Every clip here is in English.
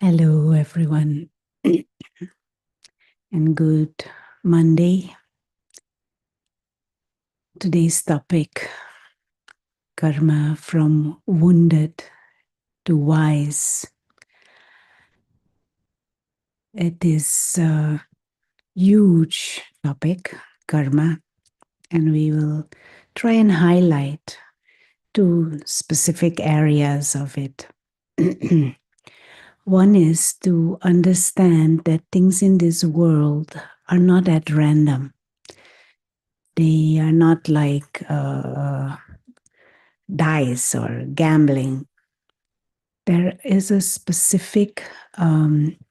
Hello, everyone, and good Monday. Today's topic, karma from wounded to wise. It is a huge topic, karma, and we will try and highlight two specific areas of it. One is to understand that things in this world are not at random. They are not like dice or gambling. There is a specific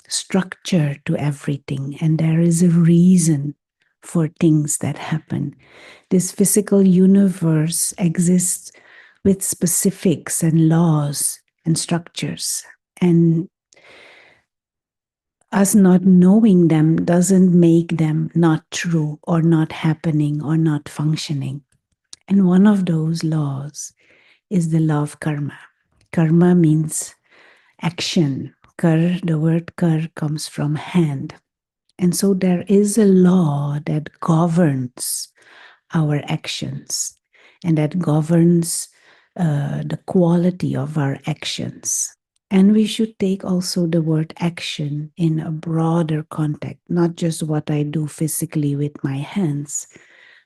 structure to everything, and there is a reason for things that happen. This physical universe exists with specifics and laws and structures. And us not knowing them doesn't make them not true or not happening or not functioning. And one of those laws is the law of karma. Karma means action. Kar, the word kar comes from hand. And so there is a law that governs our actions and that governs the quality of our actions. And we should take also the word action in a broader context, not just what I do physically with my hands,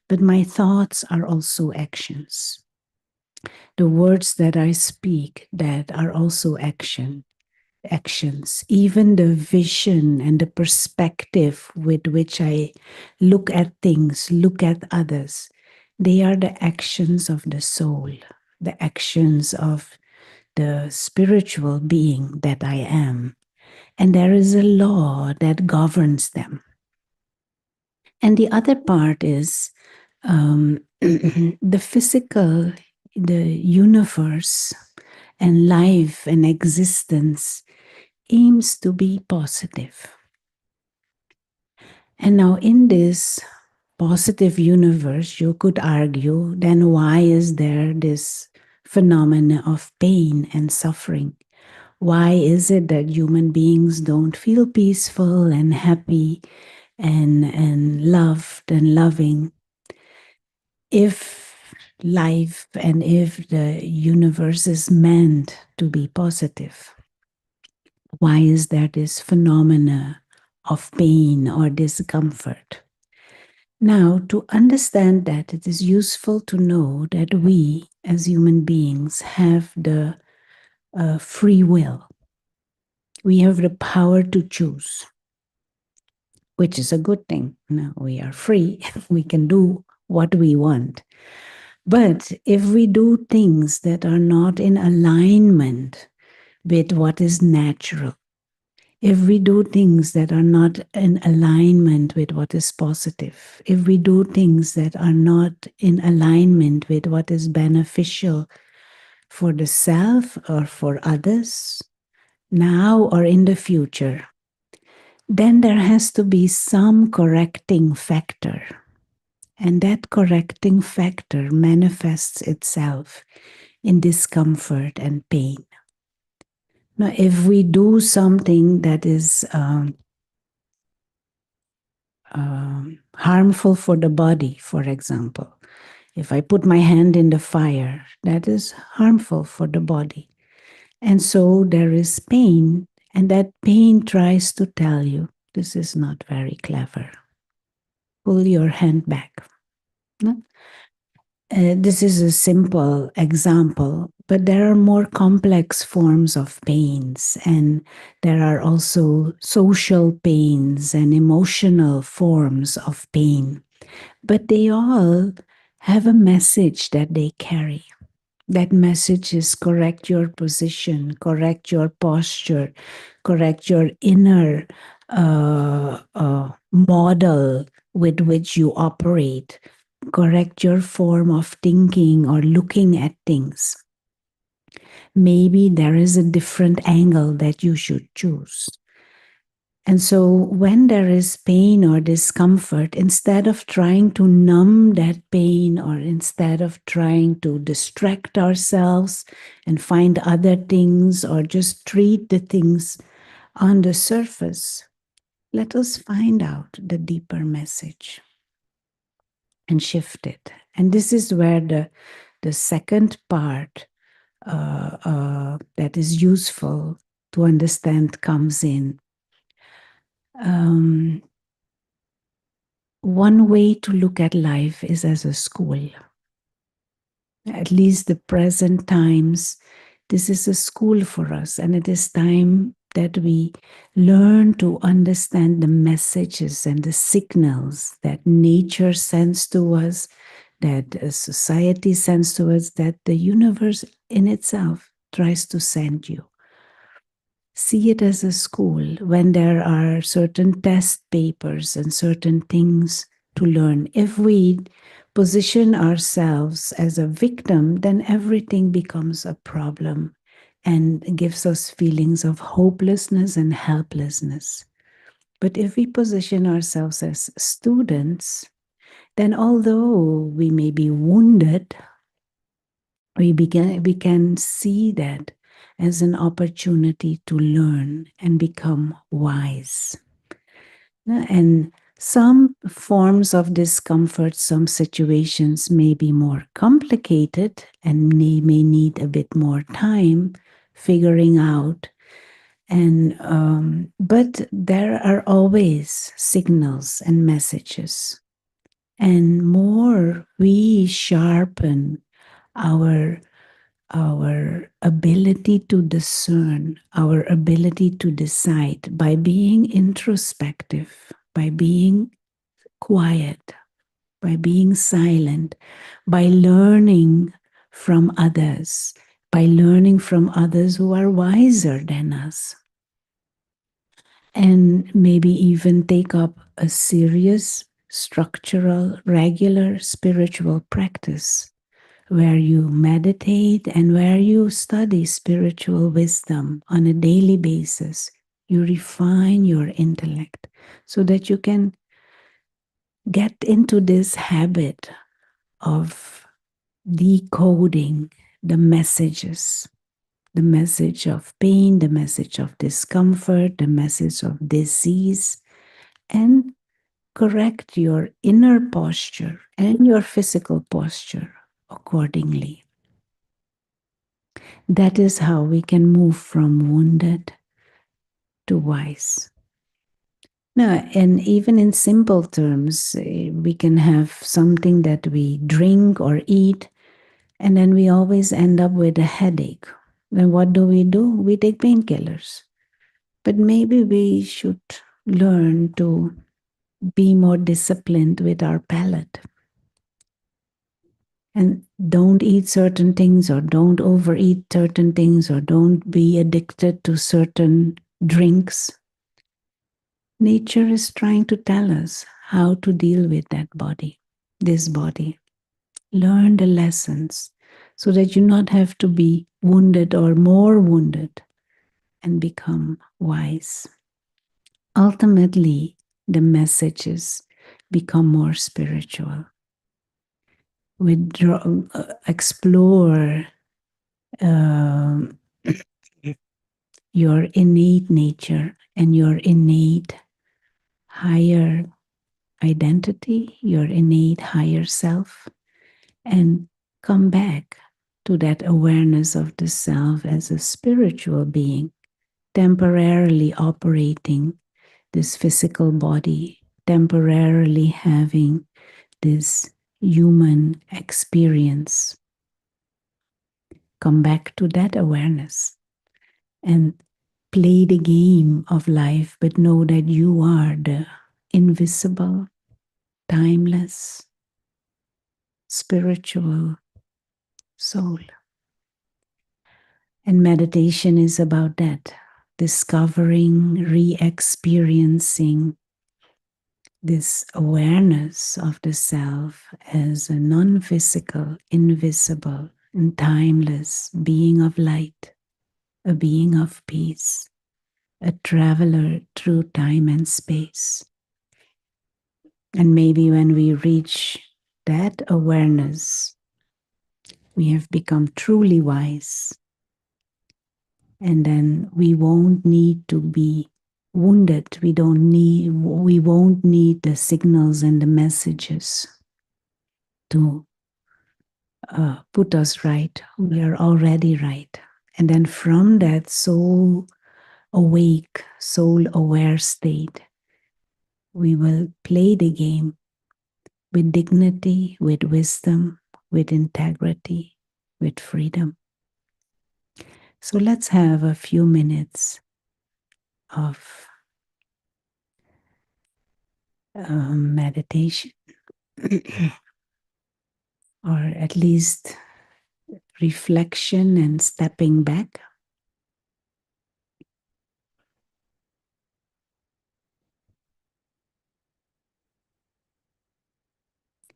but my thoughts are also actions. The words that I speak that are also actions, even the vision and the perspective with which I look at things, look at others, they are the actions of the soul, the actions of the spiritual being that I am. And there is a law that governs them. And the other part is the physical, the universe and life and existence aims to be positive. And now, in this positive universe, you could argue, then why is there this phenomena of pain and suffering? Why is it that human beings don't feel peaceful and happy and loved and loving? If life and if the universe is meant to be positive, why is there this phenomena of pain or discomfort? Now, to understand that, it is useful to know that we as human beings have the free will. We have the power to choose, which is a good thing. Now, we are free, we can do what we want. But if we do things that are not in alignment with what is natural, if we do things that are not in alignment with what is positive, if we do things that are not in alignment with what is beneficial for the self or for others, now or in the future, then there has to be some correcting factor. And that correcting factor manifests itself in discomfort and pain. Now, if we do something that is harmful for the body, for example, if I put my hand in the fire, that is harmful for the body. And so there is pain, and that pain tries to tell you, this is not very clever. Pull your hand back. No? This is a simple example, but there are more complex forms of pains, and there are also social pains and emotional forms of pain. But they all have a message that they carry. That message is correct your position, correct your posture, correct your inner model with which you operate, correct your form of thinking or looking at things. Maybe there is a different angle that you should choose. And so when there is pain or discomfort, instead of trying to numb that pain or instead of trying to distract ourselves and find other things or just treat the things On the surface, let us find out the deeper message and shift it. And this is where the second part that is useful to understand comes in. Um, One way to look at life is as a school. At least the present times, this is a school for us, and it is time that we learn to understand the messages and the signals that nature sends to us, that society sends to us, that the universe in itself tries to send you. See it as a school when there are certain test papers and certain things to learn. If we position ourselves as a victim, then everything becomes a problem and gives us feelings of hopelessness and helplessness. But if we position ourselves as students, then although we may be wounded, we can see that as an opportunity to learn and become wise. And some forms of discomfort, some situations may be more complicated and may need a bit more time figuring out. And but there are always signals and messages. And more we sharpen our our ability to discern, our ability to decide by being introspective, by being quiet, by being silent, by learning from others, by learning from others who are wiser than us, and maybe even take up a serious, structural, regular spiritual practice where you meditate and where you study spiritual wisdom on a daily basis. You refine your intellect so that you can get into this habit of decoding the messages, the message of pain, the message of discomfort, the message of disease, and correct your inner posture and your physical posture accordingly. That is how we can move from wounded to wise. Now, and even in simple terms, we can have something that we drink or eat, and then we always end up with a headache. Then what do? We take painkillers. But maybe we should learn to be more disciplined with our palate and don't eat certain things or don't overeat certain things or don't be addicted to certain drinks. Nature is trying to tell us how to deal with that body, this body. Learn the lessons so that you not have to be wounded or more wounded and become wise. Ultimately, the messages become more spiritual. Explore um, your innate nature and your innate higher identity, your innate higher self, and come back to that awareness of the self as a spiritual being, temporarily operating this physical body, temporarily having this human experience. Come back to that awareness and play the game of life, but know that you are the invisible, timeless, spiritual soul. And meditation is about that, discovering, re experiencing this awareness of the self as a non physical, invisible, and timeless being of light, a being of peace, a traveler through time and space. And maybe when we reach that awareness, we have become truly wise. And then we won't need to be wounded. We won't need the signals and the messages to put us right. We are already right. And then from that soul awake, soul aware state, we will play the game with dignity, with wisdom, with integrity, with freedom. So let's have a few minutes of meditation, or at least reflection and stepping back.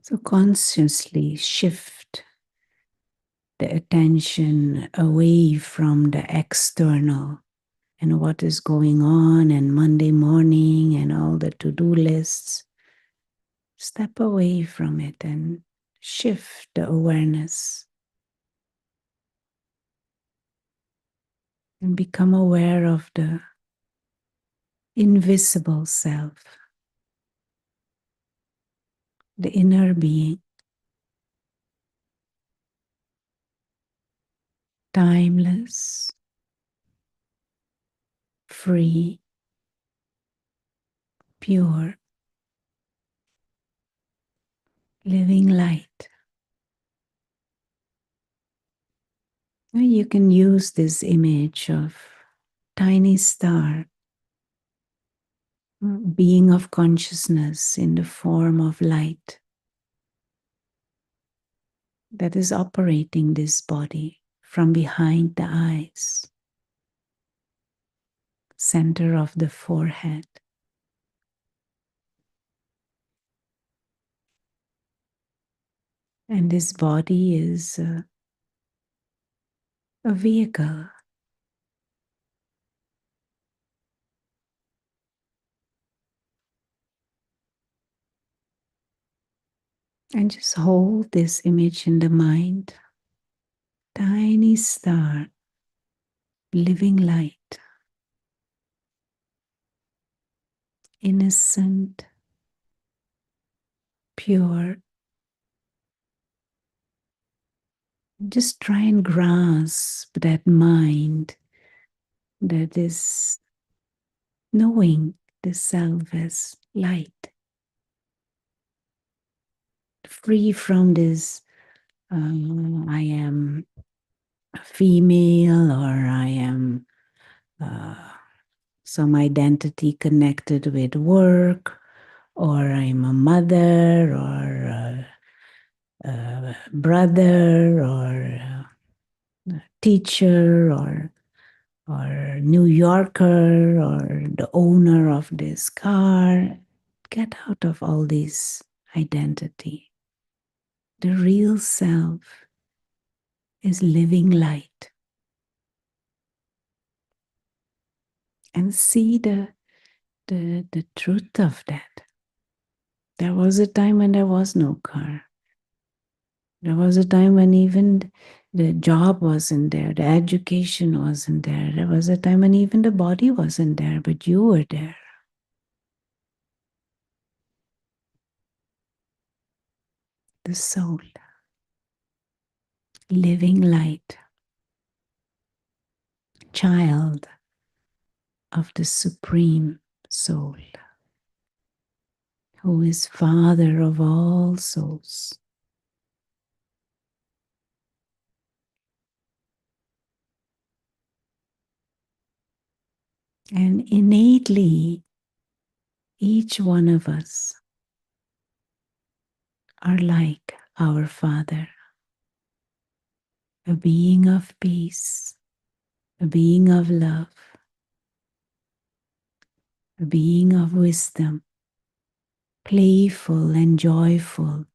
So consciously shift the attention away from the external and what is going on and Monday morning and all the to-do lists. Step away from it and shift the awareness and become aware of the invisible self, the inner being, timeless, free, pure, living light. Now you can use this image of tiny star, being of consciousness in the form of light that is operating this body from behind the eyes, center of the forehead. And this body is a vehicle. And just hold this image in the mind. Tiny star, living light, innocent, pure. Just try and grasp that mind that is knowing the self as light, free from this I am a female, or I am uh, some identity connected with work, or I'm a mother, or a brother, or a teacher, or New Yorker, or the owner of this car. Get out of all this identity. The real self is living light. And see the truth of that. There was a time when there was no car. There was a time when even the job wasn't there, the education wasn't there. There was a time when even the body wasn't there, but you were there. The soul, living light, child of the Supreme Soul, who is Father of all souls. And innately, each one of us are like our Father, a being of peace, a being of love, a being of wisdom, playful and joyful.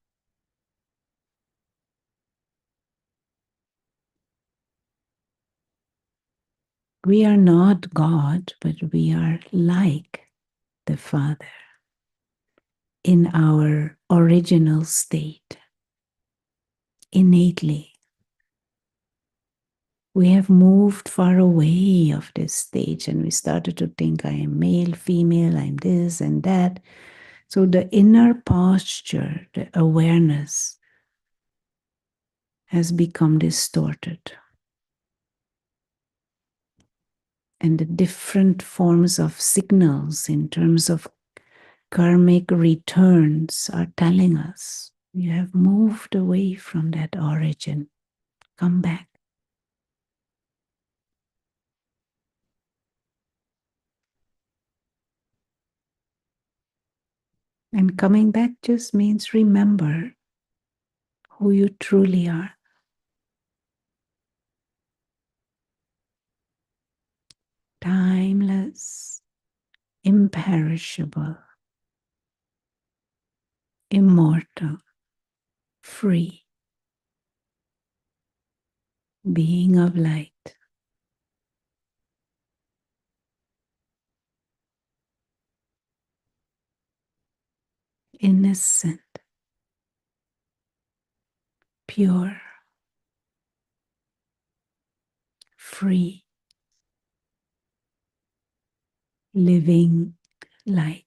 We are not God, but we are like the Father in our original state, innately. We have moved far away of this stage and we started to think I am male, female, I'm this and that. So the inner posture, the awareness has become distorted. And the different forms of signals in terms of karmic returns are telling us you have moved away from that origin. Come back. And coming back just means remember who you truly are. Timeless, imperishable, immortal, free, being of light, innocent, pure, free, living light.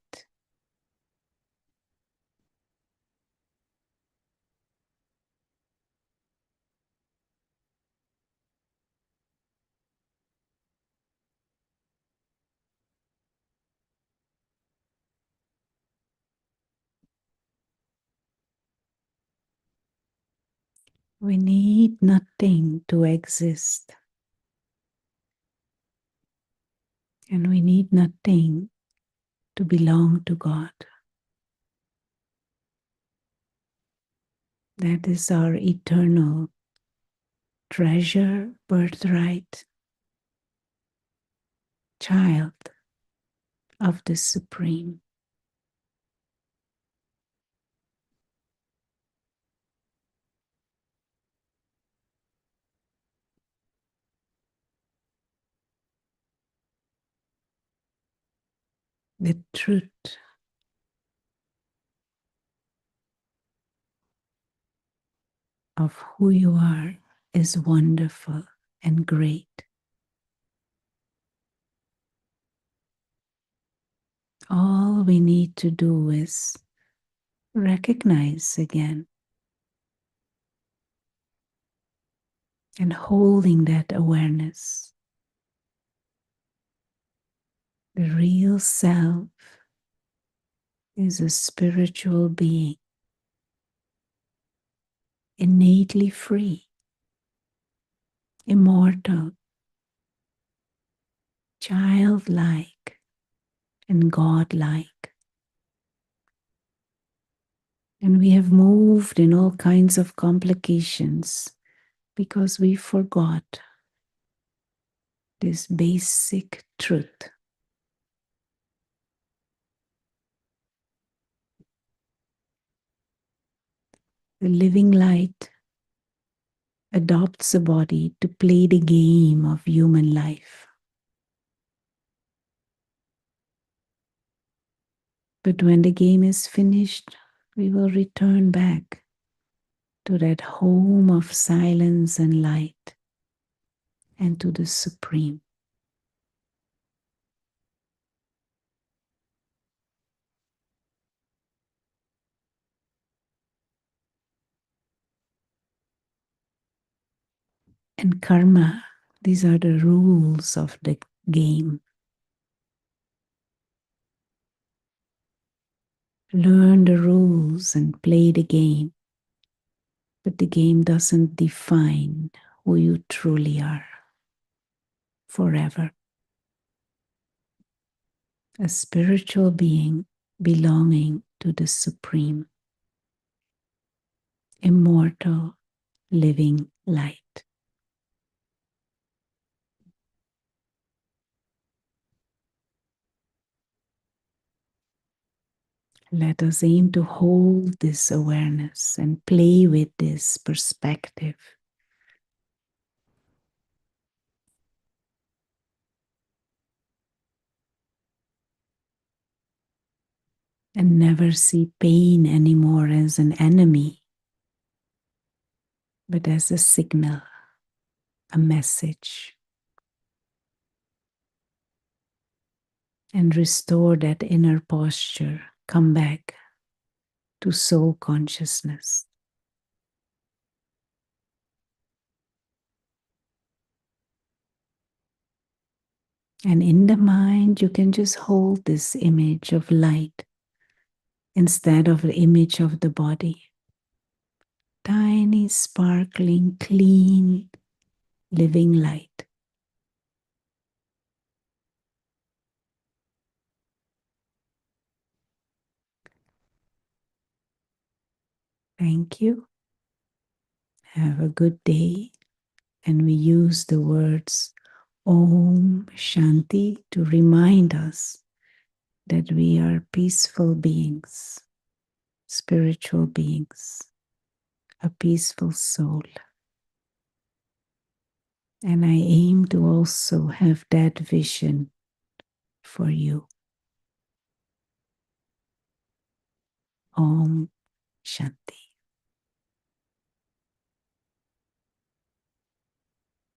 We need nothing to exist, and we need nothing to belong to God. That is our eternal treasure, birthright, child of the Supreme. The truth of who you are is wonderful and great. All we need to do is recognize again and holding that awareness. The real self is a spiritual being, innately free, immortal, childlike, and godlike. And we have moved in all kinds of complications because we forgot this basic truth. The living light adopts a body to play the game of human life. But when the game is finished, we will return back to that home of silence and light and to the Supreme. And karma, these are the rules of the game. Learn the rules and play the game. But the game doesn't define who you truly are forever. A spiritual being belonging to the Supreme, immortal, living light. Let us aim to hold this awareness and play with this perspective. And never see pain anymore as an enemy, but as a signal a message, and restore that inner posture. Come back to soul consciousness. And in the mind, you can just hold this image of light instead of the image of the body. Tiny, sparkling, clean, living light. Thank you. Have a good day. And we use the words Om Shanti to remind us that we are peaceful beings, spiritual beings, a peaceful soul. And I aim to also have that vision for you. Om Shanti.